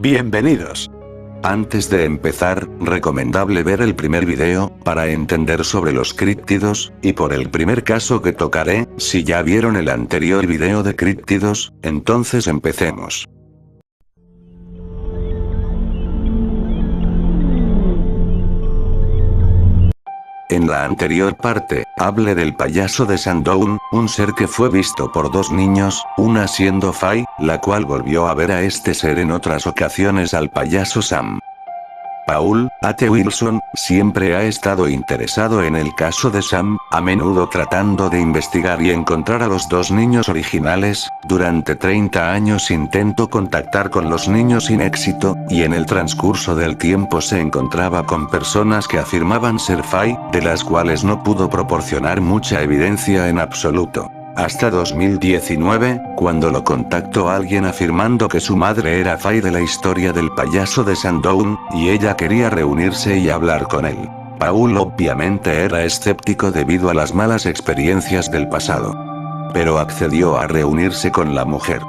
Bienvenidos. Antes de empezar, recomendable ver el primer video, para entender sobre los críptidos, y por el primer caso que tocaré, si ya vieron el anterior video de críptidos, entonces empecemos. En la anterior parte, hablé del payaso de Sandown, un ser que fue visto por dos niños, una siendo Faye, la cual volvió a ver a este ser en otras ocasiones al payaso Sam. Paul A.T. Wilson, siempre ha estado interesado en el caso de Sam, a menudo tratando de investigar y encontrar a los dos niños originales. Durante 30 años intentó contactar con los niños sin éxito, y en el transcurso del tiempo se encontraba con personas que afirmaban ser Faye, de las cuales no pudo proporcionar mucha evidencia en absoluto. Hasta 2019, cuando lo contactó alguien afirmando que su madre era Faye de la historia del payaso de Sandown, y ella quería reunirse y hablar con él. Paul obviamente era escéptico debido a las malas experiencias del pasado. Pero accedió a reunirse con la mujer.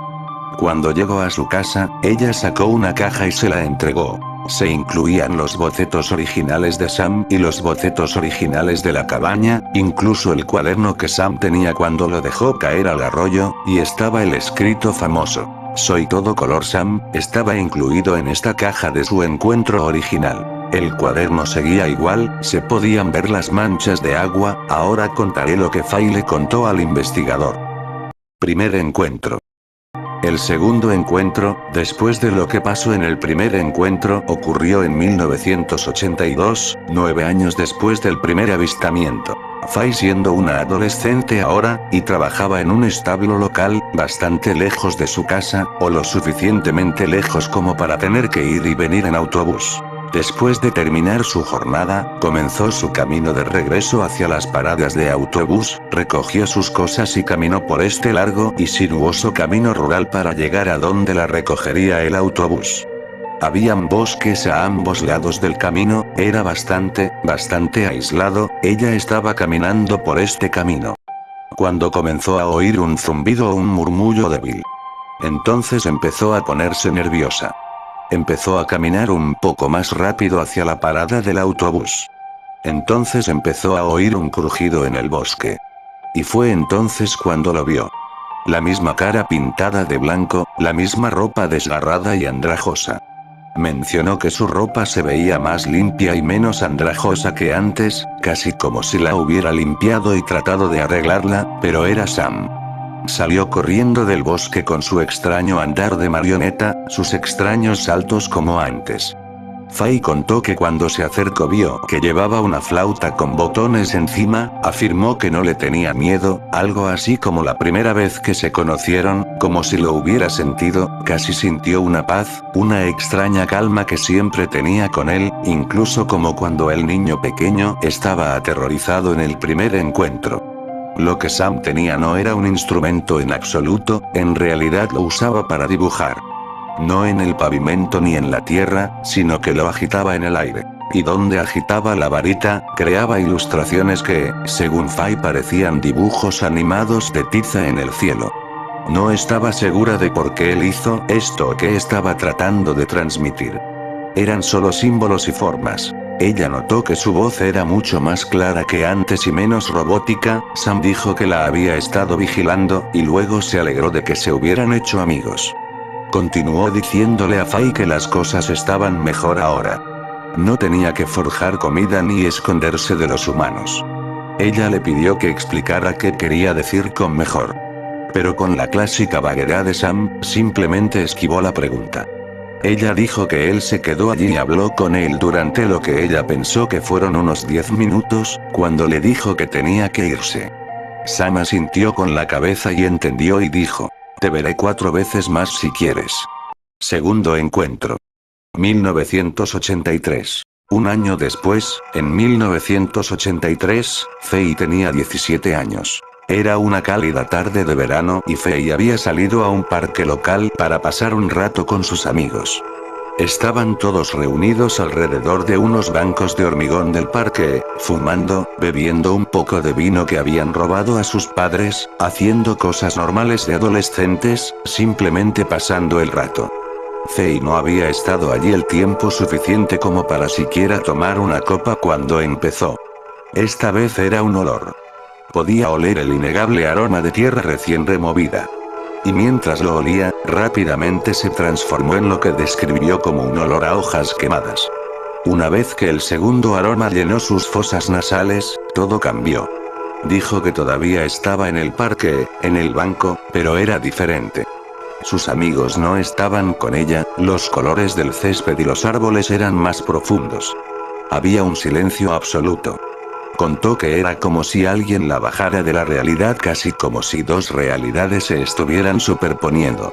Cuando llegó a su casa, ella sacó una caja y se la entregó. Se incluían los bocetos originales de Sam y los bocetos originales de la cabaña, incluso el cuaderno que Sam tenía cuando lo dejó caer al arroyo, y estaba el escrito famoso: "Soy todo color Sam", estaba incluido en esta caja de su encuentro original. El cuaderno seguía igual, se podían ver las manchas de agua. Ahora contaré lo que Faye le contó al investigador. Primer encuentro. El segundo encuentro, después de lo que pasó en el primer encuentro, ocurrió en 1982, 9 años después del primer avistamiento. Faye siendo una adolescente ahora, y trabajaba en un establo local, bastante lejos de su casa, o lo suficientemente lejos como para tener que ir y venir en autobús. Después de terminar su jornada, comenzó su camino de regreso hacia las paradas de autobús, recogió sus cosas y caminó por este largo y sinuoso camino rural para llegar a donde la recogería el autobús. Habían bosques a ambos lados del camino, era bastante aislado. Ella estaba caminando por este camino, cuando comenzó a oír un zumbido o un murmullo débil. Entonces empezó a ponerse nerviosa. Empezó a caminar un poco más rápido hacia la parada del autobús. Entonces empezó a oír un crujido en el bosque. Y fue entonces cuando lo vio. La misma cara pintada de blanco, la misma ropa desgarrada y andrajosa. Mencionó que su ropa se veía más limpia y menos andrajosa que antes, casi como si la hubiera limpiado y tratado de arreglarla, pero era Sam. Salió corriendo del bosque con su extraño andar de marioneta, sus extraños saltos como antes. Faye contó que cuando se acercó vio que llevaba una flauta con botones encima. Afirmó que no le tenía miedo, algo así como la primera vez que se conocieron, como si lo hubiera sentido. Casi sintió una paz, una extraña calma que siempre tenía con él, incluso como cuando el niño pequeño estaba aterrorizado en el primer encuentro. Lo que Sam tenía no era un instrumento en absoluto, en realidad lo usaba para dibujar. No en el pavimento ni en la tierra, sino que lo agitaba en el aire. Y donde agitaba la varita, creaba ilustraciones que, según Faye, parecían dibujos animados de tiza en el cielo. No estaba segura de por qué él hizo esto o qué estaba tratando de transmitir. Eran solo símbolos y formas. Ella notó que su voz era mucho más clara que antes y menos robótica. Sam dijo que la había estado vigilando, y luego se alegró de que se hubieran hecho amigos. Continuó diciéndole a Faye que las cosas estaban mejor ahora. No tenía que forjar comida ni esconderse de los humanos. Ella le pidió que explicara qué quería decir con mejor. Pero con la clásica vaguedad de Sam, simplemente esquivó la pregunta. Ella dijo que él se quedó allí y habló con él durante lo que ella pensó que fueron unos 10 minutos, cuando le dijo que tenía que irse. Sam asintió con la cabeza y entendió y dijo: "Te veré 4 veces más si quieres". Segundo encuentro. 1983. Un año después, en 1983, Faye tenía 17 años. Era una cálida tarde de verano y Faye había salido a un parque local para pasar un rato con sus amigos. Estaban todos reunidos alrededor de unos bancos de hormigón del parque, fumando, bebiendo un poco de vino que habían robado a sus padres, haciendo cosas normales de adolescentes, simplemente pasando el rato. Fei no había estado allí el tiempo suficiente como para siquiera tomar una copa cuando empezó. Esta vez era un olor. Podía oler el innegable aroma de tierra recién removida. Y mientras lo olía, rápidamente se transformó en lo que describió como un olor a hojas quemadas. Una vez que el segundo aroma llenó sus fosas nasales, todo cambió. Dijo que todavía estaba en el parque, en el banco, pero era diferente. Sus amigos no estaban con ella, los colores del césped y los árboles eran más profundos. Había un silencio absoluto. Contó que era como si alguien la bajara de la realidad, casi como si dos realidades se estuvieran superponiendo.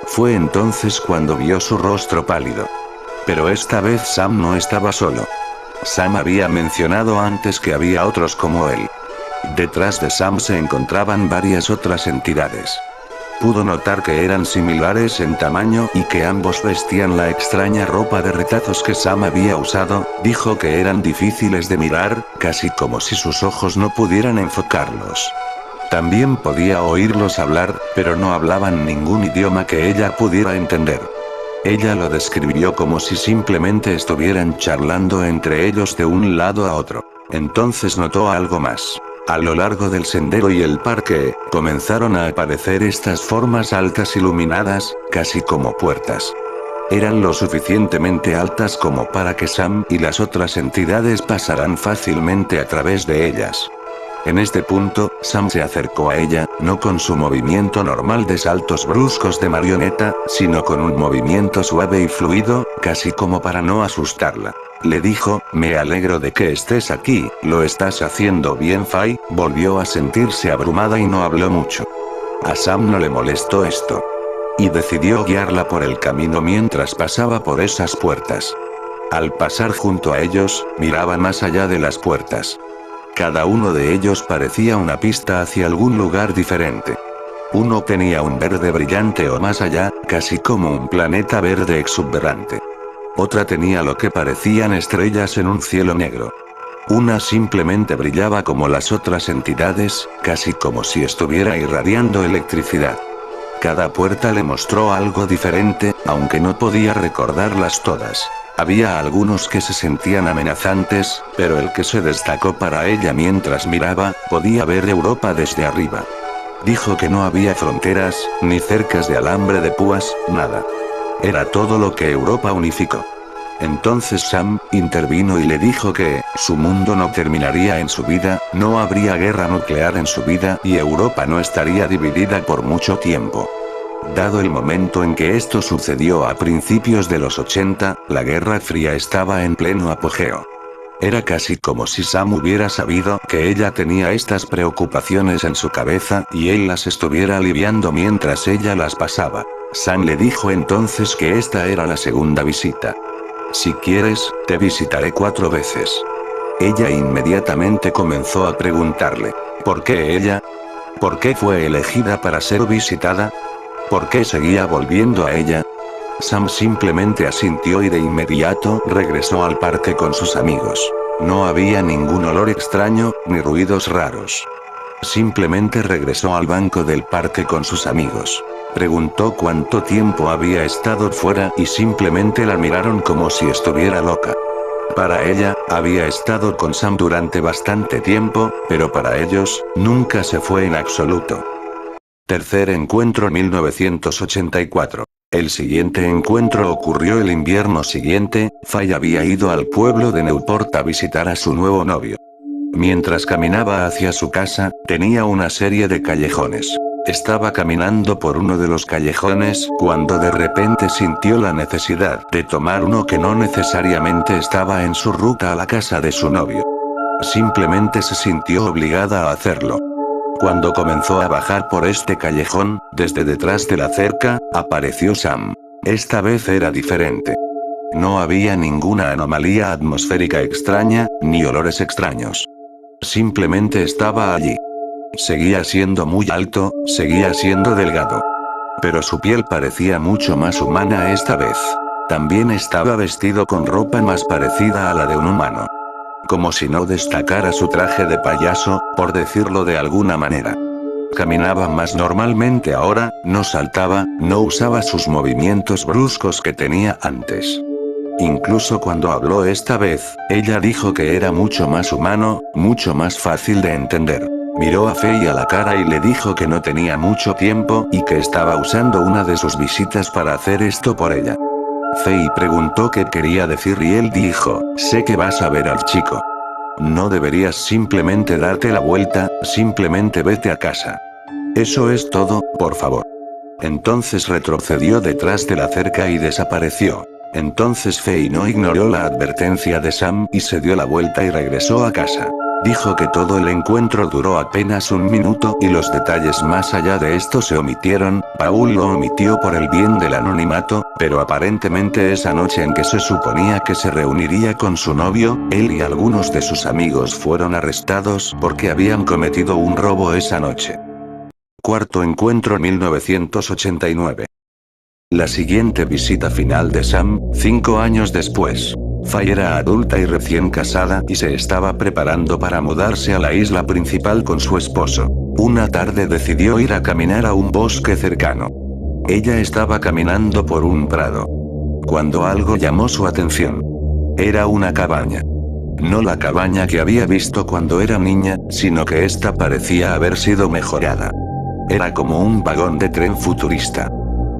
Fue entonces cuando vio su rostro pálido. Pero esta vez Sam no estaba solo. Sam había mencionado antes que había otros como él. Detrás de Sam se encontraban varias otras entidades. Pudo notar que eran similares en tamaño y que ambos vestían la extraña ropa de retazos que Sam había usado. Dijo que eran difíciles de mirar, casi como si sus ojos no pudieran enfocarlos. También podía oírlos hablar, pero no hablaban ningún idioma que ella pudiera entender. Ella lo describió como si simplemente estuvieran charlando entre ellos de un lado a otro. Entonces notó algo más. A lo largo del sendero y el parque, comenzaron a aparecer estas formas altas iluminadas, casi como puertas. Eran lo suficientemente altas como para que Sam y las otras entidades pasaran fácilmente a través de ellas. En este punto, Sam se acercó a ella, no con su movimiento normal de saltos bruscos de marioneta, sino con un movimiento suave y fluido, casi como para no asustarla. Le dijo, me alegro de que estés aquí, lo estás haciendo bien Fai. Volvió a sentirse abrumada y no habló mucho. A Sam no le molestó esto. Y decidió guiarla por el camino mientras pasaba por esas puertas. Al pasar junto a ellos, miraba más allá de las puertas. Cada uno de ellos parecía una pista hacia algún lugar diferente. Uno tenía un verde brillante o más allá, casi como un planeta verde exuberante. Otra tenía lo que parecían estrellas en un cielo negro. Una simplemente brillaba como las otras entidades, casi como si estuviera irradiando electricidad. Cada puerta le mostró algo diferente, aunque no podía recordarlas todas. Había algunos que se sentían amenazantes, pero el que se destacó para ella mientras miraba, podía ver Europa desde arriba. Dijo que no había fronteras, ni cercas de alambre de púas, nada. Era todo lo que Europa unificó. Entonces Sam intervino y le dijo que su mundo no terminaría en su vida, no habría guerra nuclear en su vida y Europa no estaría dividida por mucho tiempo. Dado el momento en que esto sucedió a principios de los 80, la Guerra Fría estaba en pleno apogeo. Era casi como si Sam hubiera sabido que ella tenía estas preocupaciones en su cabeza y él las estuviera aliviando mientras ella las pasaba. Sam le dijo entonces que esta era la segunda visita. Si quieres, te visitaré 4 veces. Ella inmediatamente comenzó a preguntarle, ¿por qué ella? ¿Por qué fue elegida para ser visitada? ¿Por qué seguía volviendo a ella? Sam simplemente asintió y de inmediato regresó al parque con sus amigos. No había ningún olor extraño, ni ruidos raros. Simplemente regresó al banco del parque con sus amigos. Preguntó cuánto tiempo había estado fuera y simplemente la miraron como si estuviera loca. Para ella, había estado con Sam durante bastante tiempo, pero para ellos, nunca se fue en absoluto. Tercer encuentro 1984. El siguiente encuentro ocurrió el invierno siguiente. Fay había ido al pueblo de Newport a visitar a su nuevo novio. Mientras caminaba hacia su casa, tenía una serie de callejones. Estaba caminando por uno de los callejones cuando de repente sintió la necesidad de tomar uno que no necesariamente estaba en su ruta a la casa de su novio. Simplemente se sintió obligada a hacerlo. Cuando comenzó a bajar por este callejón, desde detrás de la cerca, apareció Sam. Esta vez era diferente. No había ninguna anomalía atmosférica extraña, ni olores extraños. Simplemente estaba allí. Seguía siendo muy alto, seguía siendo delgado. Pero su piel parecía mucho más humana esta vez. También estaba vestido con ropa más parecida a la de un humano. Como si no destacara su traje de payaso, por decirlo de alguna manera. Caminaba más normalmente ahora, no saltaba, no usaba sus movimientos bruscos que tenía antes. Incluso cuando habló esta vez, ella dijo que era mucho más humano, mucho más fácil de entender. Miró a Fei a la cara y le dijo que no tenía mucho tiempo y que estaba usando una de sus visitas para hacer esto por ella. Fei preguntó qué quería decir y él dijo, sé que vas a ver al chico. No deberías simplemente darte la vuelta, simplemente vete a casa. Eso es todo, por favor. Entonces retrocedió detrás de la cerca y desapareció. Entonces Fei no ignoró la advertencia de Sam y se dio la vuelta y regresó a casa. Dijo que todo el encuentro duró apenas un minuto y los detalles más allá de esto se omitieron. Paul lo omitió por el bien del anonimato, pero aparentemente esa noche en que se suponía que se reuniría con su novio, él y algunos de sus amigos fueron arrestados porque habían cometido un robo esa noche. Cuarto encuentro 1989. La siguiente visita final de Sam, 5 años después. Fei era adulta y recién casada y se estaba preparando para mudarse a la isla principal con su esposo. Una tarde decidió ir a caminar a un bosque cercano. Ella estaba caminando por un prado, cuando algo llamó su atención. Era una cabaña. No la cabaña que había visto cuando era niña, sino que esta parecía haber sido mejorada. Era como un vagón de tren futurista.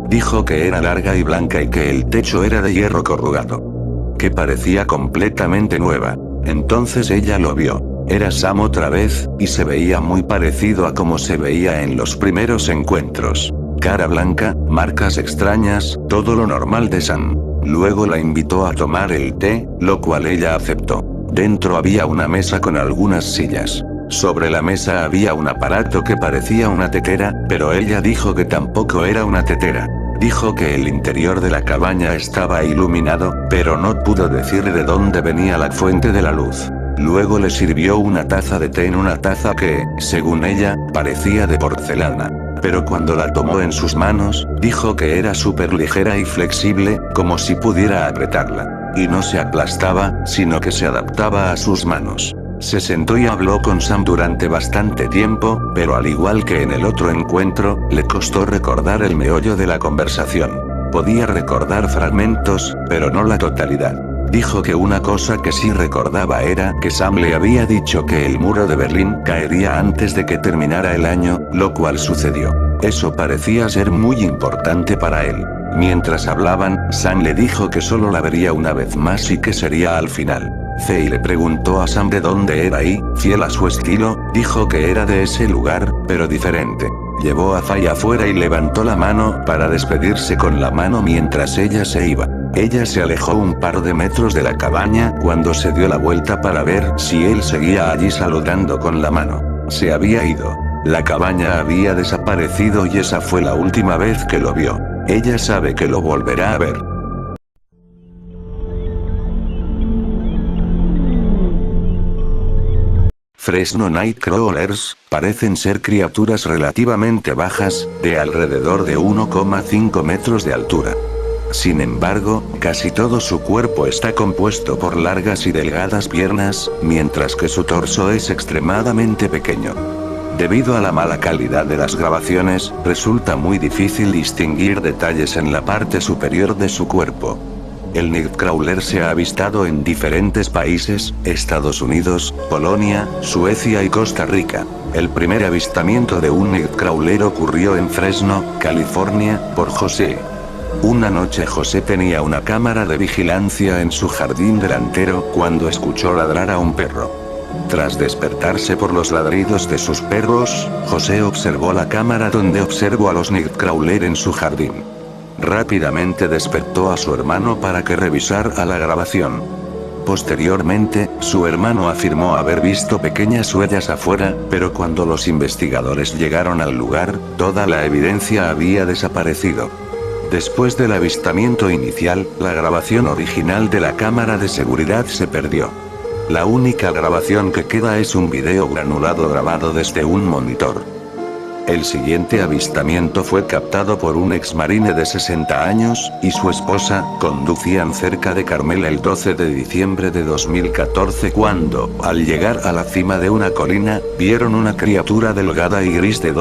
Dijo que era larga y blanca y que el techo era de hierro corrugado, que parecía completamente nueva. Entonces ella lo vio. Era Sam otra vez, y se veía muy parecido a como se veía en los primeros encuentros. Cara blanca, marcas extrañas, todo lo normal de Sam. Luego la invitó a tomar el té, lo cual ella aceptó. Dentro había una mesa con algunas sillas. Sobre la mesa había un aparato que parecía una tetera, pero ella dijo que tampoco era una tetera. Dijo que el interior de la cabaña estaba iluminado, pero no pudo decir de dónde venía la fuente de la luz. Luego le sirvió una taza de té en una taza que, según ella, parecía de porcelana. Pero cuando la tomó en sus manos, dijo que era súper ligera y flexible, como si pudiera apretarla. Y no se aplastaba, sino que se adaptaba a sus manos. Se sentó y habló con Sam durante bastante tiempo, pero al igual que en el otro encuentro, le costó recordar el meollo de la conversación. Podía recordar fragmentos, pero no la totalidad. Dijo que una cosa que sí recordaba era que Sam le había dicho que el muro de Berlín caería antes de que terminara el año, lo cual sucedió. Eso parecía ser muy importante para él. Mientras hablaban, Sam le dijo que solo la vería una vez más y que sería al final. Fei le preguntó a Sam de dónde era y, fiel a su estilo, dijo que era de ese lugar, pero diferente. Llevó a Fei afuera y levantó la mano para despedirse con la mano mientras ella se iba. Ella se alejó un par de metros de la cabaña cuando se dio la vuelta para ver si él seguía allí saludando con la mano. Se había ido. La cabaña había desaparecido y esa fue la última vez que lo vio. Ella sabe que lo volverá a ver. Fresno Nightcrawlers, parecen ser criaturas relativamente bajas, de alrededor de 1,5 metros de altura. Sin embargo, casi todo su cuerpo está compuesto por largas y delgadas piernas, mientras que su torso es extremadamente pequeño. Debido a la mala calidad de las grabaciones, resulta muy difícil distinguir detalles en la parte superior de su cuerpo. El Nightcrawler se ha avistado en diferentes países, Estados Unidos, Polonia, Suecia y Costa Rica. El primer avistamiento de un Nightcrawler ocurrió en Fresno, California, por José. Una noche José tenía una cámara de vigilancia en su jardín delantero cuando escuchó ladrar a un perro. Tras despertarse por los ladridos de sus perros, José observó la cámara donde observó a los Nightcrawler en su jardín. Rápidamente despertó a su hermano para que revisara la grabación. Posteriormente, su hermano afirmó haber visto pequeñas huellas afuera, pero cuando los investigadores llegaron al lugar, toda la evidencia había desaparecido. Después del avistamiento inicial, la grabación original de la cámara de seguridad se perdió. La única grabación que queda es un video granulado grabado desde un monitor. El siguiente avistamiento fue captado por un exmarine de 60 años, y su esposa, conducían cerca de Carmel el 12 de diciembre de 2014 cuando, al llegar a la cima de una colina, vieron una criatura delgada y gris de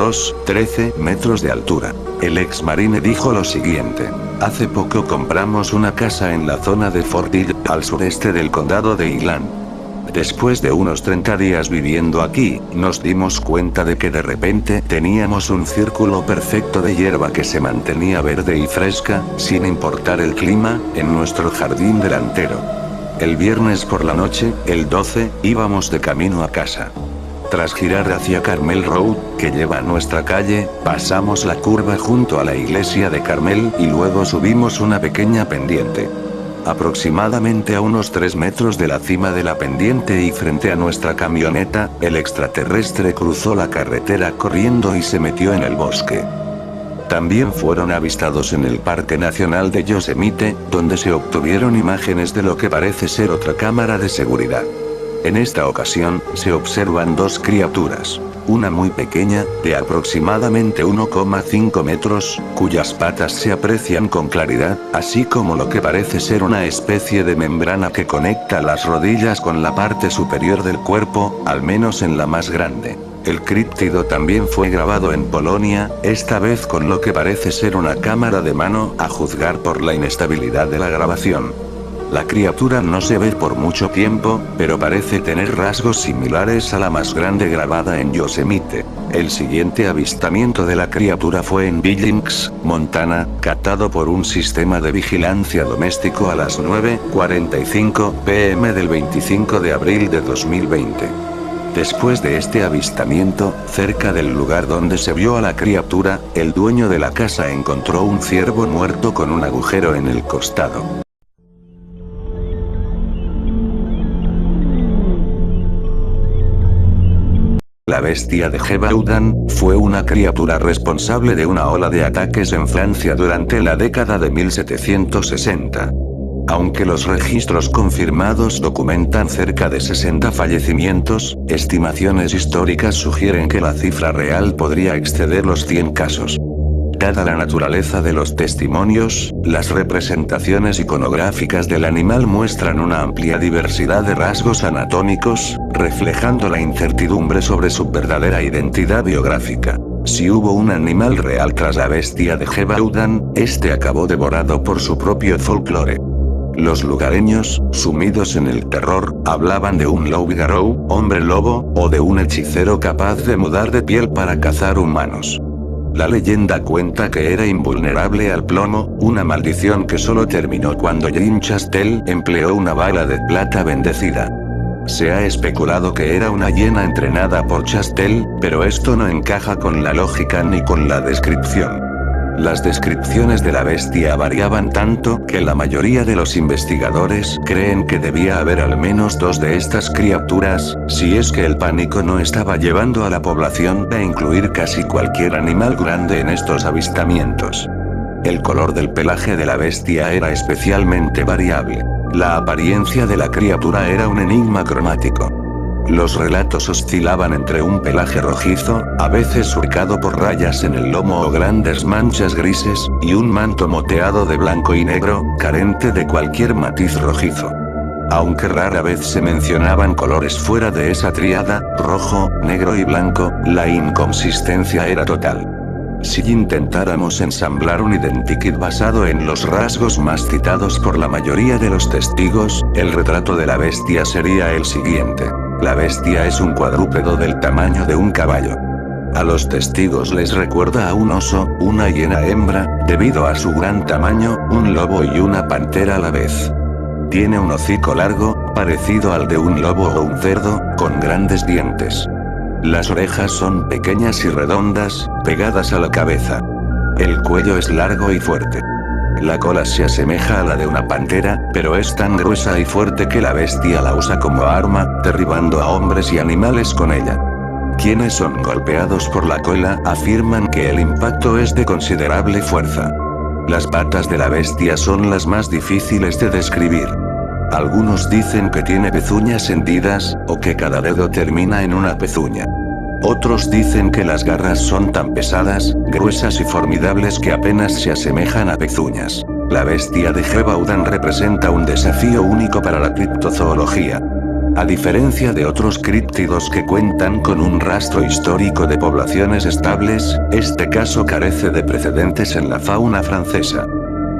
13 metros de altura. El exmarine dijo lo siguiente: hace poco compramos una casa en la zona de Fort Hill, al sureste del condado de Highland. Después de unos 30 días viviendo aquí, nos dimos cuenta de que de repente teníamos un círculo perfecto de hierba que se mantenía verde y fresca, sin importar el clima, en nuestro jardín delantero. El viernes por la noche, el 12, íbamos de camino a casa. Tras girar hacia Carmel Road, que lleva a nuestra calle, pasamos la curva junto a la iglesia de Carmel y luego subimos una pequeña pendiente. Aproximadamente a unos 3 metros de la cima de la pendiente y frente a nuestra camioneta, el extraterrestre cruzó la carretera corriendo y se metió en el bosque. También fueron avistados en el Parque Nacional de Yosemite, donde se obtuvieron imágenes de lo que parece ser otra cámara de seguridad. En esta ocasión, se observan dos criaturas. Una muy pequeña, de aproximadamente 1,5 metros, cuyas patas se aprecian con claridad, así como lo que parece ser una especie de membrana que conecta las rodillas con la parte superior del cuerpo, al menos en la más grande. El críptido también fue grabado en Polonia, esta vez con lo que parece ser una cámara de mano, a juzgar por la inestabilidad de la grabación. La criatura no se ve por mucho tiempo, pero parece tener rasgos similares a la más grande grabada en Yosemite. El siguiente avistamiento de la criatura fue en Billings, Montana, captado por un sistema de vigilancia doméstico a las 9:45 p.m. del 25 de abril de 2020. Después de este avistamiento, cerca del lugar donde se vio a la criatura, el dueño de la casa encontró un ciervo muerto con un agujero en el costado. La bestia de Gévaudan fue una criatura responsable de una ola de ataques en Francia durante la década de 1760. Aunque los registros confirmados documentan cerca de 60 fallecimientos, estimaciones históricas sugieren que la cifra real podría exceder los 100 casos. Dada la naturaleza de los testimonios, las representaciones iconográficas del animal muestran una amplia diversidad de rasgos anatómicos, reflejando la incertidumbre sobre su verdadera identidad biográfica. Si hubo un animal real tras la bestia de Gévaudan, este acabó devorado por su propio folclore. Los lugareños, sumidos en el terror, hablaban de un loup-garou, hombre lobo, o de un hechicero capaz de mudar de piel para cazar humanos. La leyenda cuenta que era invulnerable al plomo, una maldición que solo terminó cuando Jean Chastel empleó una bala de plata bendecida. Se ha especulado que era una hiena entrenada por Chastel, pero esto no encaja con la lógica ni con la descripción. Las descripciones de la bestia variaban tanto que la mayoría de los investigadores creen que debía haber al menos dos de estas criaturas, si es que el pánico no estaba llevando a la población a incluir casi cualquier animal grande en estos avistamientos. El color del pelaje de la bestia era especialmente variable. La apariencia de la criatura era un enigma cromático. Los relatos oscilaban entre un pelaje rojizo, a veces surcado por rayas en el lomo o grandes manchas grises, y un manto moteado de blanco y negro, carente de cualquier matiz rojizo. Aunque rara vez se mencionaban colores fuera de esa tríada, rojo, negro y blanco, la inconsistencia era total. Si intentáramos ensamblar un identikit basado en los rasgos más citados por la mayoría de los testigos, el retrato de la bestia sería el siguiente. La bestia es un cuadrúpedo del tamaño de un caballo. A los testigos les recuerda a un oso, una hiena hembra, debido a su gran tamaño, un lobo y una pantera a la vez. Tiene un hocico largo, parecido al de un lobo o un cerdo, con grandes dientes. Las orejas son pequeñas y redondas, pegadas a la cabeza. El cuello es largo y fuerte. La cola se asemeja a la de una pantera, pero es tan gruesa y fuerte que la bestia la usa como arma, derribando a hombres y animales con ella. Quienes son golpeados por la cola afirman que el impacto es de considerable fuerza. Las patas de la bestia son las más difíciles de describir. Algunos dicen que tiene pezuñas hendidas, o que cada dedo termina en una pezuña. Otros dicen que las garras son tan pesadas, gruesas y formidables que apenas se asemejan a pezuñas. La bestia de Gebaudan representa un desafío único para la criptozoología. A diferencia de otros críptidos que cuentan con un rastro histórico de poblaciones estables, este caso carece de precedentes en la fauna francesa.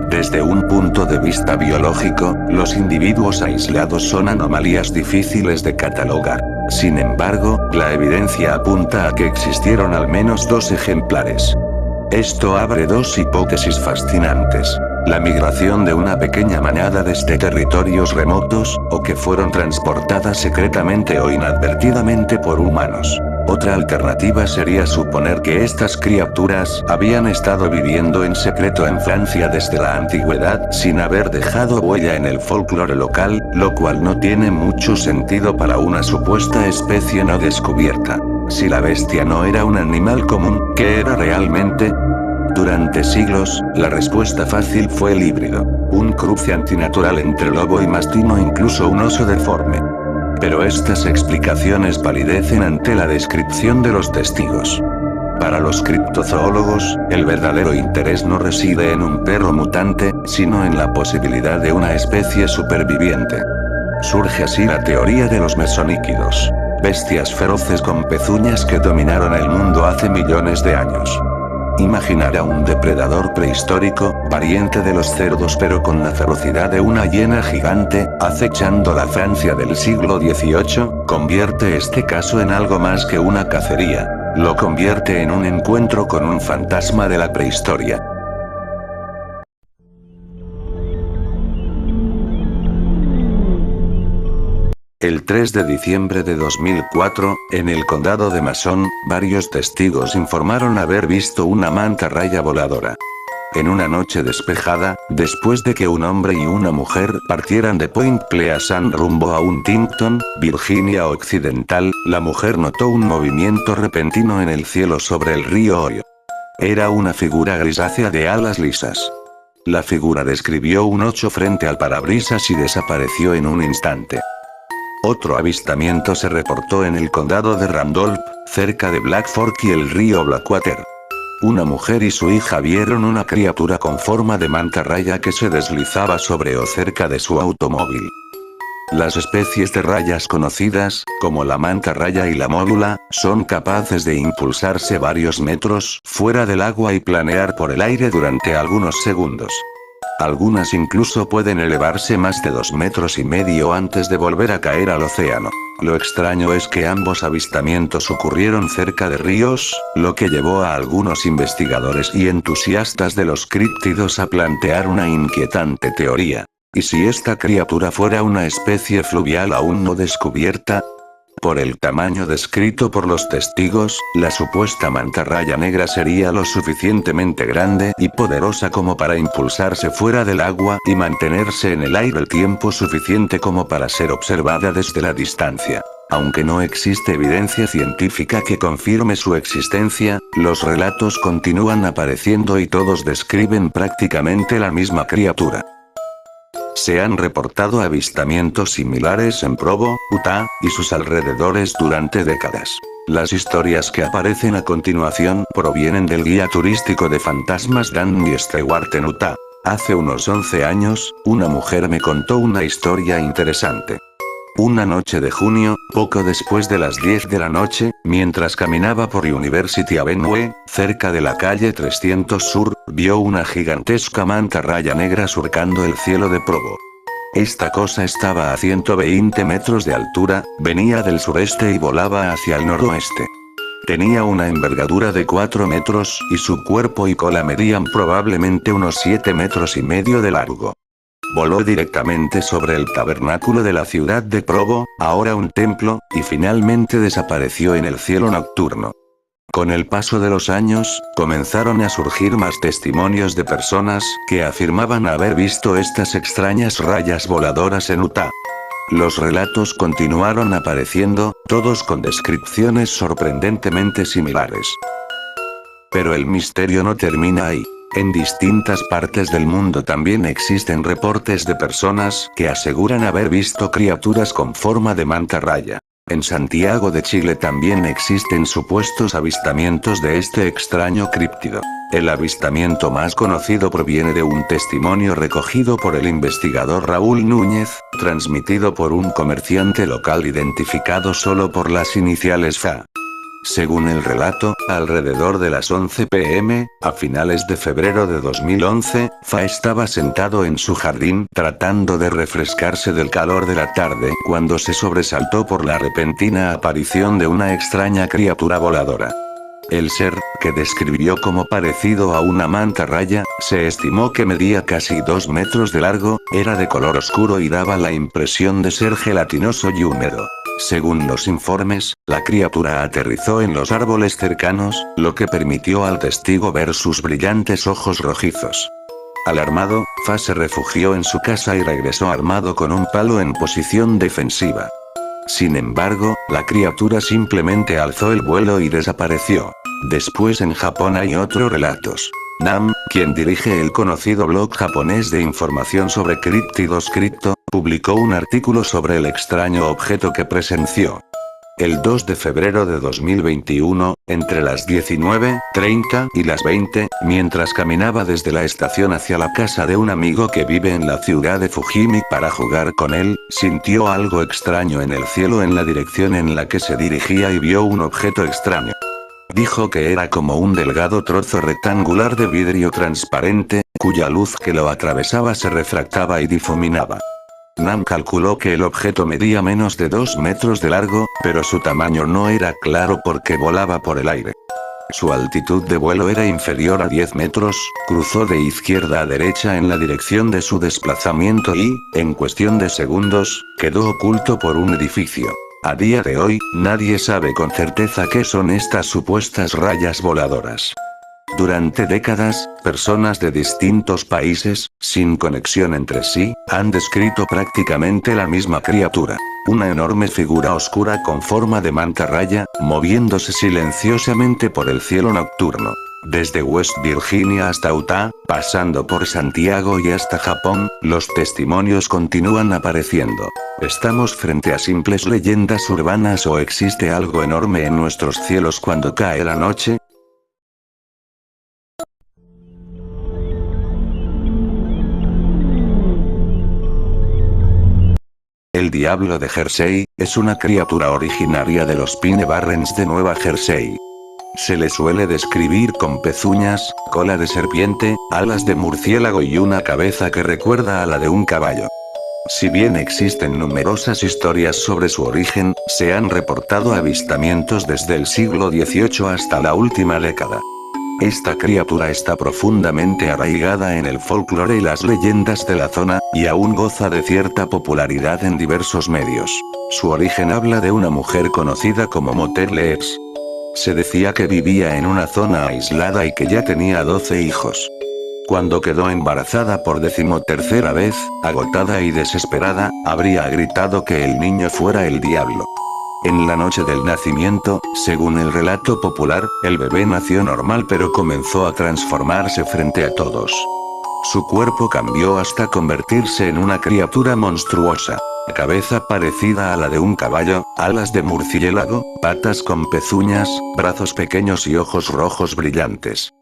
Desde un punto de vista biológico, los individuos aislados son anomalías difíciles de catalogar. Sin embargo, la evidencia apunta a que existieron al menos 2 ejemplares. Esto abre 2 hipótesis fascinantes. La migración de una pequeña manada desde territorios remotos, o que fueron transportadas secretamente o inadvertidamente por humanos. Otra alternativa sería suponer que estas criaturas habían estado viviendo en secreto en Francia desde la antigüedad sin haber dejado huella en el folclore local, lo cual no tiene mucho sentido para una supuesta especie no descubierta. Si la bestia no era un animal común, ¿qué era realmente? Durante siglos, la respuesta fácil fue el híbrido. Un cruce antinatural entre lobo y mastín o incluso un oso deforme. Pero estas explicaciones palidecen ante la descripción de los testigos. Para los criptozoólogos, el verdadero interés no reside en un perro mutante, sino en la posibilidad de una especie superviviente. Surge así la teoría de los mesoníquidos. Bestias feroces con pezuñas que dominaron el mundo hace millones de años. Imaginar a un depredador prehistórico, pariente de los cerdos pero con la ferocidad de una hiena gigante, acechando la Francia del siglo XVIII, convierte este caso en algo más que una cacería. Lo convierte en un encuentro con un fantasma de la prehistoria. El 3 de diciembre de 2004, en el condado de Mason, varios testigos informaron haber visto una mantarraya voladora. En una noche despejada, después de que un hombre y una mujer partieran de Point Pleasant rumbo a Huntington, Virginia Occidental, la mujer notó un movimiento repentino en el cielo sobre el río Ohio. Era una figura grisácea de alas lisas. La figura describió un 8 frente al parabrisas y desapareció en un instante. Otro avistamiento se reportó en el condado de Randolph, cerca de Black Fork y el río Blackwater. Una mujer y su hija vieron una criatura con forma de mantarraya que se deslizaba sobre o cerca de su automóvil. Las especies de rayas conocidas, como la mantarraya y la módula, son capaces de impulsarse varios metros fuera del agua y planear por el aire durante algunos segundos. Algunas incluso pueden elevarse más de 2,5 metros antes de volver a caer al océano. Lo extraño es que ambos avistamientos ocurrieron cerca de ríos, lo que llevó a algunos investigadores y entusiastas de los críptidos a plantear una inquietante teoría. ¿Y si esta criatura fuera una especie fluvial aún no descubierta? Por el tamaño descrito por los testigos, la supuesta mantarraya negra sería lo suficientemente grande y poderosa como para impulsarse fuera del agua y mantenerse en el aire el tiempo suficiente como para ser observada desde la distancia. Aunque no existe evidencia científica que confirme su existencia, los relatos continúan apareciendo y todos describen prácticamente la misma criatura. Se han reportado avistamientos similares en Provo, Utah, y sus alrededores durante décadas. Las historias que aparecen a continuación provienen del guía turístico de fantasmas Danny Stewart en Utah. Hace unos 11 años, una mujer me contó una historia interesante. Una noche de junio, poco después de las 10 de la noche, mientras caminaba por University Avenue, cerca de la calle 300 Sur, vio una gigantesca mantarraya negra surcando el cielo de Provo. Esta cosa estaba a 120 metros de altura, venía del sureste y volaba hacia el noroeste. Tenía una envergadura de 4 metros, y su cuerpo y cola medían probablemente unos 7,5 metros de largo. Voló directamente sobre el tabernáculo de la ciudad de Provo, ahora un templo, y finalmente desapareció en el cielo nocturno. Con el paso de los años, comenzaron a surgir más testimonios de personas que afirmaban haber visto estas extrañas rayas voladoras en Utah. Los relatos continuaron apareciendo, todos con descripciones sorprendentemente similares. Pero el misterio no termina ahí. En distintas partes del mundo también existen reportes de personas que aseguran haber visto criaturas con forma de mantarraya. En Santiago de Chile también existen supuestos avistamientos de este extraño críptido. El avistamiento más conocido proviene de un testimonio recogido por el investigador Raúl Núñez, transmitido por un comerciante local identificado solo por las iniciales FA. Según el relato, alrededor de las 11 p.m., a finales de febrero de 2011, Fa estaba sentado en su jardín tratando de refrescarse del calor de la tarde cuando se sobresaltó por la repentina aparición de una extraña criatura voladora. El ser, que describió como parecido a una mantarraya, se estimó que medía casi 2 metros de largo, era de color oscuro y daba la impresión de ser gelatinoso y húmedo. Según los informes, la criatura aterrizó en los árboles cercanos, lo que permitió al testigo ver sus brillantes ojos rojizos. Alarmado, Fa se refugió en su casa y regresó armado con un palo en posición defensiva. Sin embargo, la criatura simplemente alzó el vuelo y desapareció. Después en Japón hay otros relatos. Nam, quien dirige el conocido blog japonés de información sobre críptidos Crypto, publicó un artículo sobre el extraño objeto que presenció. El 2 de febrero de 2021, entre las 19:30 y las 20, mientras caminaba desde la estación hacia la casa de un amigo que vive en la ciudad de Fujimi para jugar con él, sintió algo extraño en el cielo en la dirección en la que se dirigía y vio un objeto extraño. Dijo que era como un delgado trozo rectangular de vidrio transparente, cuya luz que lo atravesaba se refractaba y difuminaba. Nam calculó que el objeto medía menos de 2 metros de largo, pero su tamaño no era claro porque volaba por el aire. Su altitud de vuelo era inferior a 10 metros, cruzó de izquierda a derecha en la dirección de su desplazamiento y, en cuestión de segundos, quedó oculto por un edificio. A día de hoy, nadie sabe con certeza qué son estas supuestas rayas voladoras. Durante décadas, personas de distintos países, sin conexión entre sí, han descrito prácticamente la misma criatura. Una enorme figura oscura con forma de mantarraya, moviéndose silenciosamente por el cielo nocturno. Desde West Virginia hasta Utah, pasando por Santiago y hasta Japón, los testimonios continúan apareciendo. ¿Estamos frente a simples leyendas urbanas o existe algo enorme en nuestros cielos cuando cae la noche? El diablo de Jersey, es una criatura originaria de los Pine Barrens de Nueva Jersey. Se le suele describir con pezuñas, cola de serpiente, alas de murciélago y una cabeza que recuerda a la de un caballo. Si bien existen numerosas historias sobre su origen, se han reportado avistamientos desde el siglo XVIII hasta la última década. Esta criatura está profundamente arraigada en el folclore y las leyendas de la zona, y aún goza de cierta popularidad en diversos medios. Su origen habla de una mujer conocida como Motel-Lees. Se decía que vivía en una zona aislada y que ya tenía 12 hijos. Cuando quedó embarazada por 13ª vez, agotada y desesperada, habría gritado que el niño fuera el diablo. En la noche del nacimiento, según el relato popular, el bebé nació normal pero comenzó a transformarse frente a todos. Su cuerpo cambió hasta convertirse en una criatura monstruosa. Cabeza parecida a la de un caballo, alas de murciélago, patas con pezuñas, brazos pequeños y ojos rojos brillantes.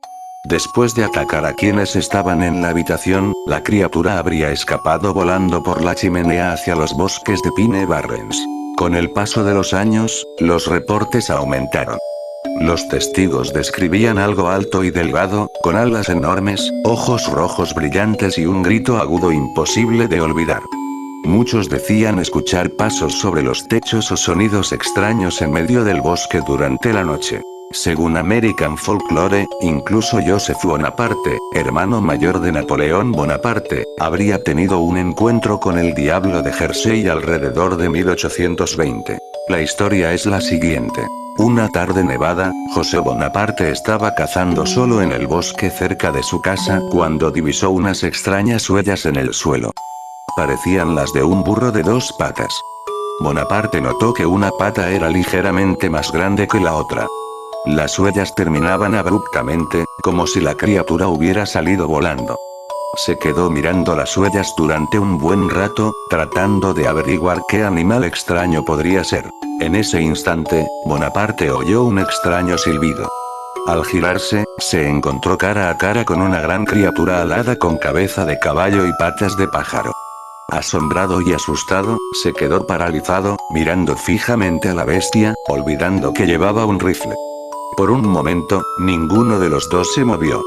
Después de atacar a quienes estaban en la habitación, la criatura habría escapado volando por la chimenea hacia los bosques de Pine Barrens. Con el paso de los años, los reportes aumentaron. Los testigos describían algo alto y delgado, con alas enormes, ojos rojos brillantes y un grito agudo imposible de olvidar. Muchos decían escuchar pasos sobre los techos o sonidos extraños en medio del bosque durante la noche. Según American Folklore, incluso Joseph Bonaparte, hermano mayor de Napoleón Bonaparte, habría tenido un encuentro con el diablo de Jersey alrededor de 1820. La historia es la siguiente. Una tarde nevada, José Bonaparte estaba cazando solo en el bosque cerca de su casa cuando divisó unas extrañas huellas en el suelo. Parecían las de un burro de 2 patas. Bonaparte notó que una pata era ligeramente más grande que la otra. Las huellas terminaban abruptamente, como si la criatura hubiera salido volando. se quedó mirando las huellas durante un buen rato, tratando de averiguar qué animal extraño podría ser. En ese instante, Bonaparte oyó un extraño silbido. Al girarse, se encontró cara a cara con una gran criatura alada con cabeza de caballo y patas de pájaro. Asombrado y asustado, se quedó paralizado, mirando fijamente a la bestia, olvidando que llevaba un rifle. Por un momento, ninguno de los dos se movió.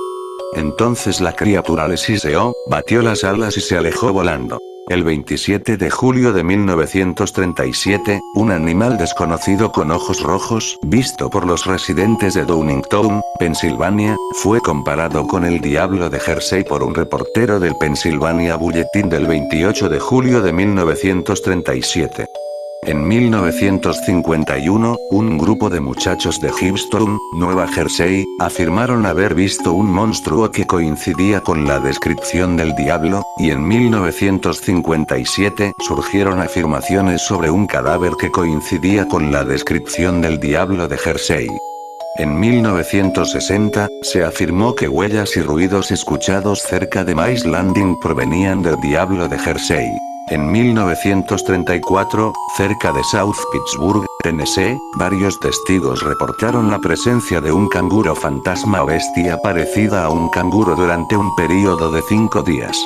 Entonces la criatura le siseó, batió las alas y se alejó volando. El 27 de julio de 1937, un animal desconocido con ojos rojos, visto por los residentes de Downingtown, Pensilvania, fue comparado con el diablo de Jersey por un reportero del Pennsylvania Bulletin del 28 de julio de 1937. En 1951, un grupo de muchachos de Gibson, Nueva Jersey, afirmaron haber visto un monstruo que coincidía con la descripción del diablo, y en 1957 surgieron afirmaciones sobre un cadáver que coincidía con la descripción del diablo de Jersey. En 1960, se afirmó que huellas y ruidos escuchados cerca de Mays Landing provenían del diablo de Jersey. En 1934, cerca de South Pittsburgh, Tennessee, varios testigos reportaron la presencia de un canguro fantasma o bestia parecida a un canguro durante un período de 5 días.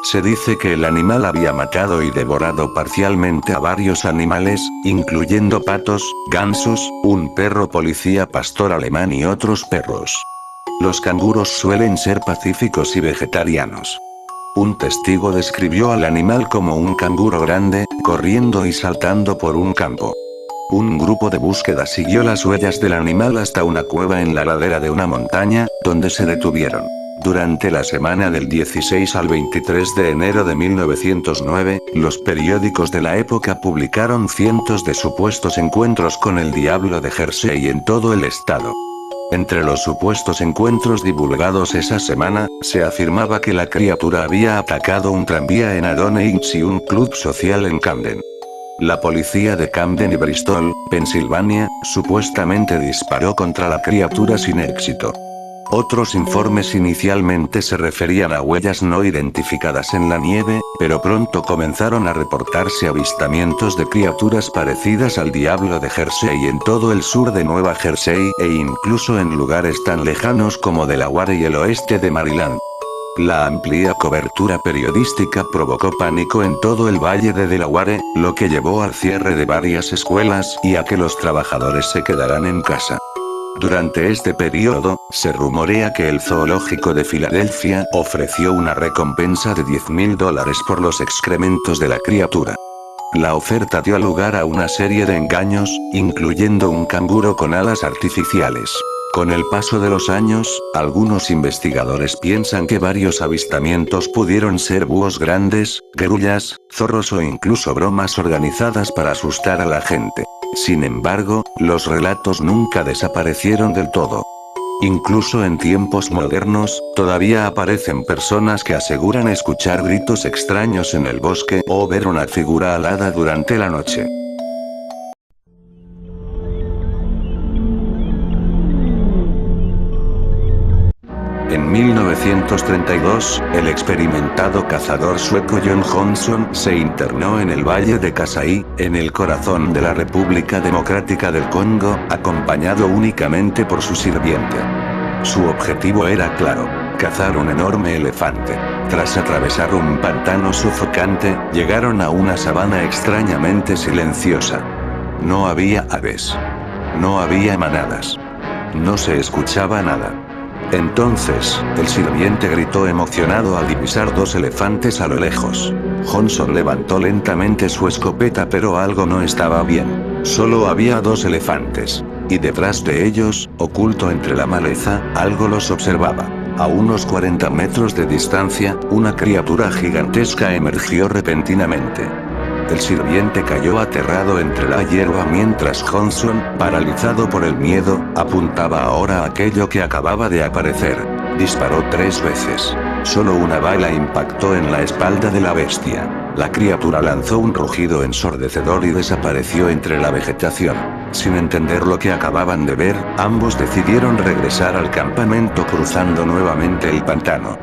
Se dice que el animal había matado y devorado parcialmente a varios animales, incluyendo patos, gansos, un perro policía pastor alemán y otros perros. Los canguros suelen ser pacíficos y vegetarianos. Un testigo describió al animal como un canguro grande, corriendo y saltando por un campo. Un grupo de búsqueda siguió las huellas del animal hasta una cueva en la ladera de una montaña, donde se detuvieron. Durante la semana del 16 al 23 de enero de 1909, los periódicos de la época publicaron cientos de supuestos encuentros con el diablo de Jersey en todo el estado. Entre los supuestos encuentros divulgados esa semana, se afirmaba que la criatura había atacado un tranvía en Adone Inns y un club social en Camden. La policía de Camden y Bristol, Pensilvania, supuestamente disparó contra la criatura sin éxito. Otros informes inicialmente se referían a huellas no identificadas en la nieve, pero pronto comenzaron a reportarse avistamientos de criaturas parecidas al diablo de Jersey en todo el sur de Nueva Jersey e incluso en lugares tan lejanos como Delaware y el oeste de Maryland. La amplia cobertura periodística provocó pánico en todo el valle de Delaware, lo que llevó al cierre de varias escuelas y a que los trabajadores se quedaran en casa. Durante este periodo, se rumorea que el zoológico de Filadelfia ofreció una recompensa de $10,000 por los excrementos de la criatura. La oferta dio lugar a una serie de engaños, incluyendo un canguro con alas artificiales. Con el paso de los años, algunos investigadores piensan que varios avistamientos pudieron ser búhos grandes, grullas, zorros o incluso bromas organizadas para asustar a la gente. Sin embargo, los relatos nunca desaparecieron del todo. Incluso en tiempos modernos, todavía aparecen personas que aseguran escuchar gritos extraños en el bosque o ver una figura alada durante la noche. En 1932, el experimentado cazador sueco John Johnson se internó en el valle de Kasai, en el corazón de la República Democrática del Congo, acompañado únicamente por su sirviente. Su objetivo era claro: cazar un enorme elefante. Tras atravesar un pantano sofocante, llegaron a una sabana extrañamente silenciosa. No había aves. No había manadas. No se escuchaba nada. Entonces, el sirviente gritó emocionado al divisar 2 elefantes a lo lejos. Johnson levantó lentamente su escopeta, pero algo no estaba bien. Solo había 2 elefantes. Y detrás de ellos, oculto entre la maleza, algo los observaba. A unos 40 metros de distancia, una criatura gigantesca emergió repentinamente. El sirviente cayó aterrado entre la hierba mientras Johnson, paralizado por el miedo, apuntaba ahora a aquello que acababa de aparecer. Disparó 3 veces. Solo una bala impactó en la espalda de la bestia. La criatura lanzó un rugido ensordecedor y desapareció entre la vegetación. Sin entender lo que acababan de ver, ambos decidieron regresar al campamento cruzando nuevamente el pantano.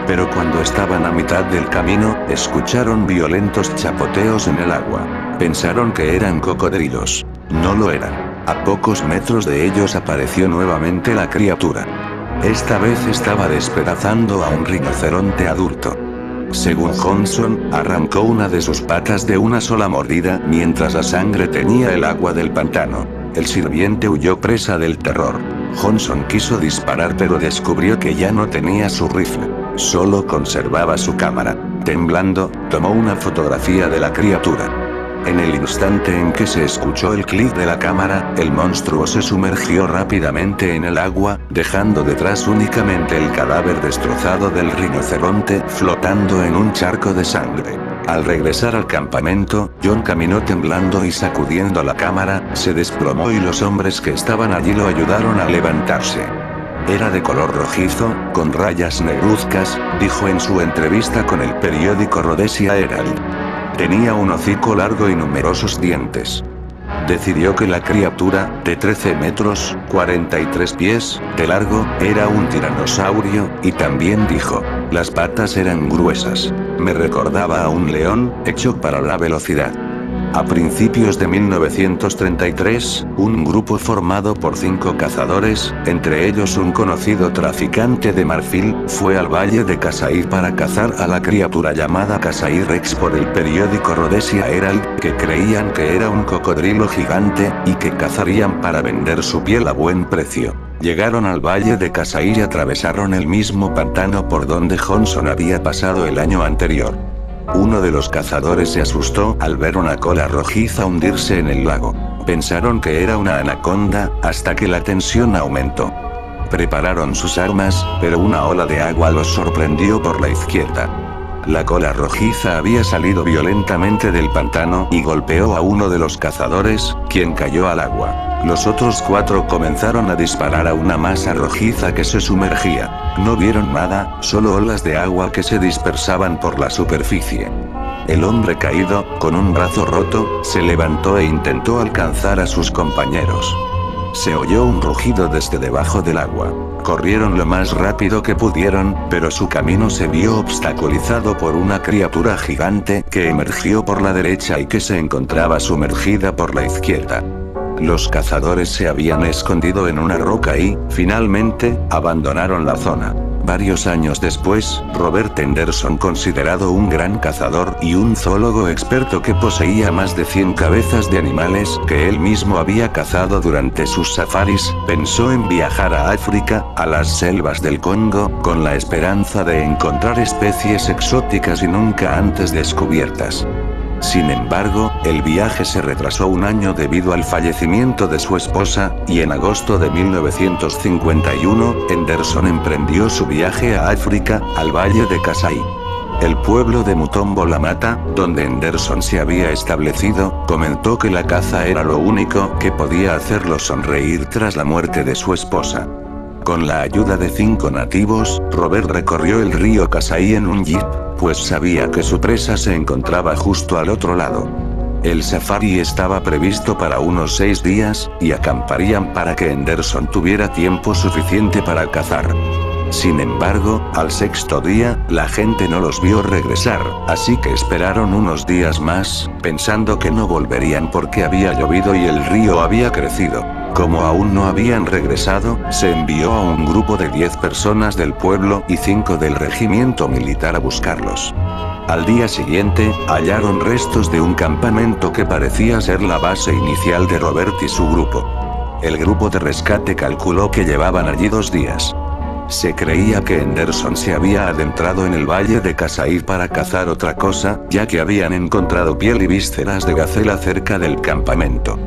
Pero cuando estaban a mitad del camino, escucharon violentos chapoteos en el agua. Pensaron que eran cocodrilos. No lo eran. A pocos metros de ellos apareció nuevamente la criatura. Esta vez estaba despedazando a un rinoceronte adulto. Según Johnson, arrancó una de sus patas de una sola mordida mientras la sangre teñía el agua del pantano. El sirviente huyó presa del terror. Johnson quiso disparar pero descubrió que ya no tenía su rifle. Solo conservaba su cámara. Temblando, tomó una fotografía de la criatura. En el instante en que se escuchó el clic de la cámara, el monstruo se sumergió rápidamente en el agua, dejando detrás únicamente el cadáver destrozado del rinoceronte flotando en un charco de sangre. Al regresar al campamento, John caminó temblando y sacudiendo la cámara, se desplomó y los hombres que estaban allí lo ayudaron a levantarse. Era de color rojizo, con rayas negruzcas, dijo en su entrevista con el periódico Rhodesia Herald. Tenía un hocico largo y numerosos dientes. Decidió que la criatura, de 13 metros, 43 pies, de largo, era un tiranosaurio, y también dijo, las patas eran gruesas. Me recordaba a un león, hecho para la velocidad. A principios de 1933, un grupo formado por 5 cazadores, entre ellos un conocido traficante de marfil, fue al valle de Kasai para cazar a la criatura llamada Kasai Rex por el periódico Rhodesia Herald, que creían que era un cocodrilo gigante, y que cazarían para vender su piel a buen precio. Llegaron al valle de Kasai y atravesaron el mismo pantano por donde Johnson había pasado el año anterior. Uno de los cazadores se asustó al ver una cola rojiza hundirse en el lago. Pensaron que era una anaconda, hasta que la tensión aumentó. Prepararon sus armas, pero una ola de agua los sorprendió por la izquierda. La cola rojiza había salido violentamente del pantano y golpeó a uno de los cazadores, quien cayó al agua. Los otros 4 comenzaron a disparar a una masa rojiza que se sumergía. No vieron nada, solo olas de agua que se dispersaban por la superficie. El hombre caído, con un brazo roto, se levantó e intentó alcanzar a sus compañeros. Se oyó un rugido desde debajo del agua. Corrieron lo más rápido que pudieron, pero su camino se vio obstaculizado por una criatura gigante que emergió por la derecha y que se encontraba sumergida por la izquierda. Los cazadores se habían escondido en una roca y, finalmente, abandonaron la zona. Varios años después, Robert Henderson, considerado un gran cazador y un zoólogo experto que poseía más de 100 cabezas de animales que él mismo había cazado durante sus safaris, pensó en viajar a África, a las selvas del Congo, con la esperanza de encontrar especies exóticas y nunca antes descubiertas. Sin embargo, el viaje se retrasó un año debido al fallecimiento de su esposa, y en agosto de 1951, Henderson emprendió su viaje a África, al valle de Kasai. El pueblo de Mutombo La Mata, donde Henderson se había establecido, comentó que la caza era lo único que podía hacerlo sonreír tras la muerte de su esposa. Con la ayuda de 5 nativos, Robert recorrió el río Kasai en un jeep, pues sabía que su presa se encontraba justo al otro lado. El safari estaba previsto para unos 6 días, y acamparían para que Henderson tuviera tiempo suficiente para cazar. Sin embargo, al 6.º día, la gente no los vio regresar, así que esperaron unos días más, pensando que no volverían porque había llovido y el río había crecido. Como aún no habían regresado, se envió a un grupo de 10 personas del pueblo y 5 del regimiento militar a buscarlos. Al día siguiente, hallaron restos de un campamento que parecía ser la base inicial de Robert y su grupo. El grupo de rescate calculó que llevaban allí 2 días. Se creía que Henderson se había adentrado en el valle de Kasai para cazar otra cosa, ya que habían encontrado piel y vísceras de gacela cerca del campamento.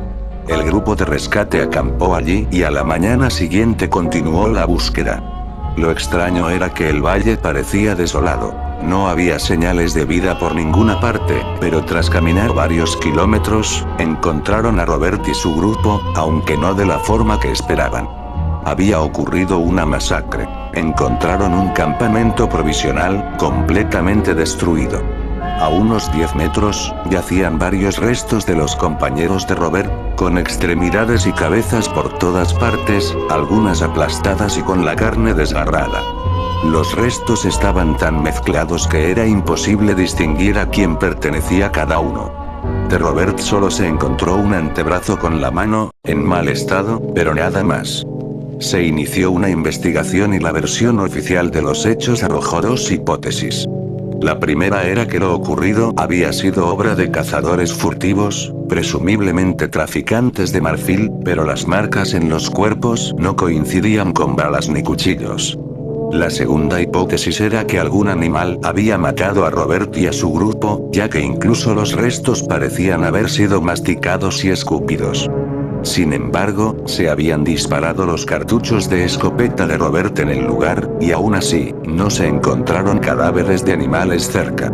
El grupo de rescate acampó allí y a la mañana siguiente continuó la búsqueda. Lo extraño era que el valle parecía desolado. No había señales de vida por ninguna parte, pero tras caminar varios kilómetros, encontraron a Robert y su grupo, aunque no de la forma que esperaban. Había ocurrido una masacre. Encontraron un campamento provisional, completamente destruido. A unos 10 metros, yacían varios restos de los compañeros de Robert, con extremidades y cabezas por todas partes, algunas aplastadas y con la carne desgarrada. Los restos estaban tan mezclados que era imposible distinguir a quién pertenecía cada uno. De Robert solo se encontró un antebrazo con la mano, en mal estado, pero nada más. Se inició una investigación y la versión oficial de los hechos arrojó dos hipótesis. La primera era que lo ocurrido había sido obra de cazadores furtivos, presumiblemente traficantes de marfil, pero las marcas en los cuerpos no coincidían con balas ni cuchillos. La segunda hipótesis era que algún animal había matado a Robert y a su grupo, ya que incluso los restos parecían haber sido masticados y escupidos. Sin embargo, se habían disparado los cartuchos de escopeta de Robert en el lugar, y aún así, no se encontraron cadáveres de animales cerca.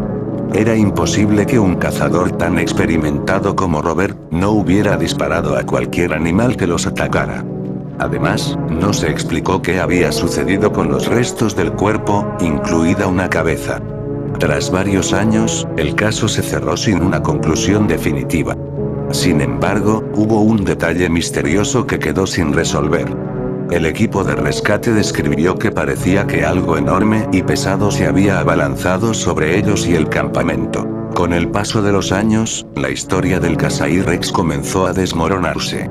Era imposible que un cazador tan experimentado como Robert no hubiera disparado a cualquier animal que los atacara. Además, no se explicó qué había sucedido con los restos del cuerpo, incluida una cabeza. Tras varios años, el caso se cerró sin una conclusión definitiva. Sin embargo, hubo un detalle misterioso que quedó sin resolver. El equipo de rescate describió que parecía que algo enorme y pesado se había abalanzado sobre ellos y el campamento. Con el paso de los años, la historia del Kasai Rex comenzó a desmoronarse.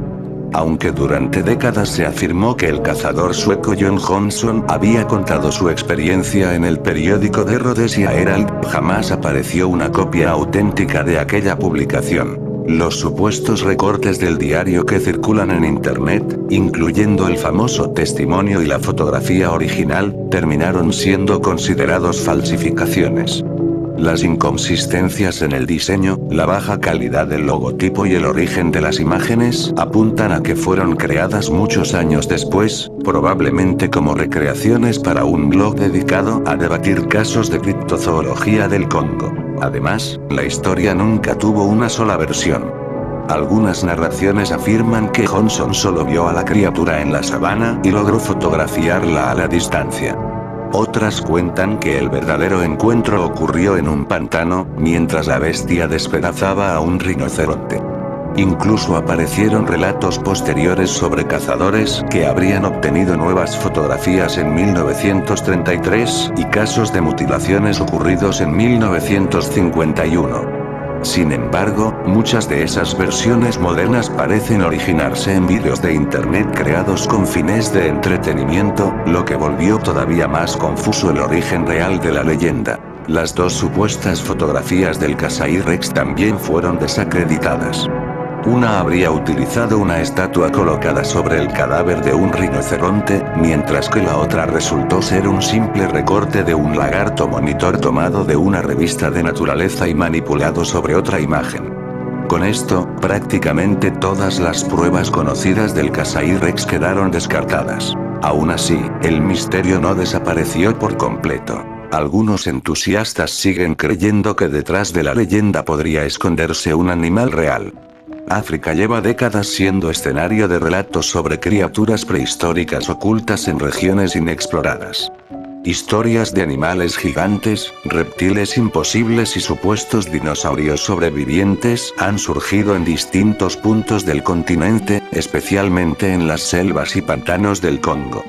Aunque durante décadas se afirmó que el cazador sueco John Johnson había contado su experiencia en el periódico The Rhodesia Herald, jamás apareció una copia auténtica de aquella publicación. Los supuestos recortes del diario que circulan en internet, incluyendo el famoso testimonio y la fotografía original, terminaron siendo considerados falsificaciones. Las inconsistencias en el diseño, la baja calidad del logotipo y el origen de las imágenes apuntan a que fueron creadas muchos años después, probablemente como recreaciones para un blog dedicado a debatir casos de criptozoología del Congo. Además, la historia nunca tuvo una sola versión. Algunas narraciones afirman que Johnson solo vio a la criatura en la sabana y logró fotografiarla a la distancia. Otras cuentan que el verdadero encuentro ocurrió en un pantano, mientras la bestia despedazaba a un rinoceronte. Incluso aparecieron relatos posteriores sobre cazadores que habrían obtenido nuevas fotografías en 1933 y casos de mutilaciones ocurridos en 1951. Sin embargo, muchas de esas versiones modernas parecen originarse en vídeos de internet creados con fines de entretenimiento, lo que volvió todavía más confuso el origen real de la leyenda. Las dos supuestas fotografías del Kasai Rex también fueron desacreditadas. Una habría utilizado una estatua colocada sobre el cadáver de un rinoceronte, mientras que la otra resultó ser un simple recorte de un lagarto monitor tomado de una revista de naturaleza y manipulado sobre otra imagen. Con esto, prácticamente todas las pruebas conocidas del Kasai Rex quedaron descartadas. Aún así, el misterio no desapareció por completo. Algunos entusiastas siguen creyendo que detrás de la leyenda podría esconderse un animal real. África lleva décadas siendo escenario de relatos sobre criaturas prehistóricas ocultas en regiones inexploradas. Historias de animales gigantes, reptiles imposibles y supuestos dinosaurios sobrevivientes han surgido en distintos puntos del continente, especialmente en las selvas y pantanos del Congo.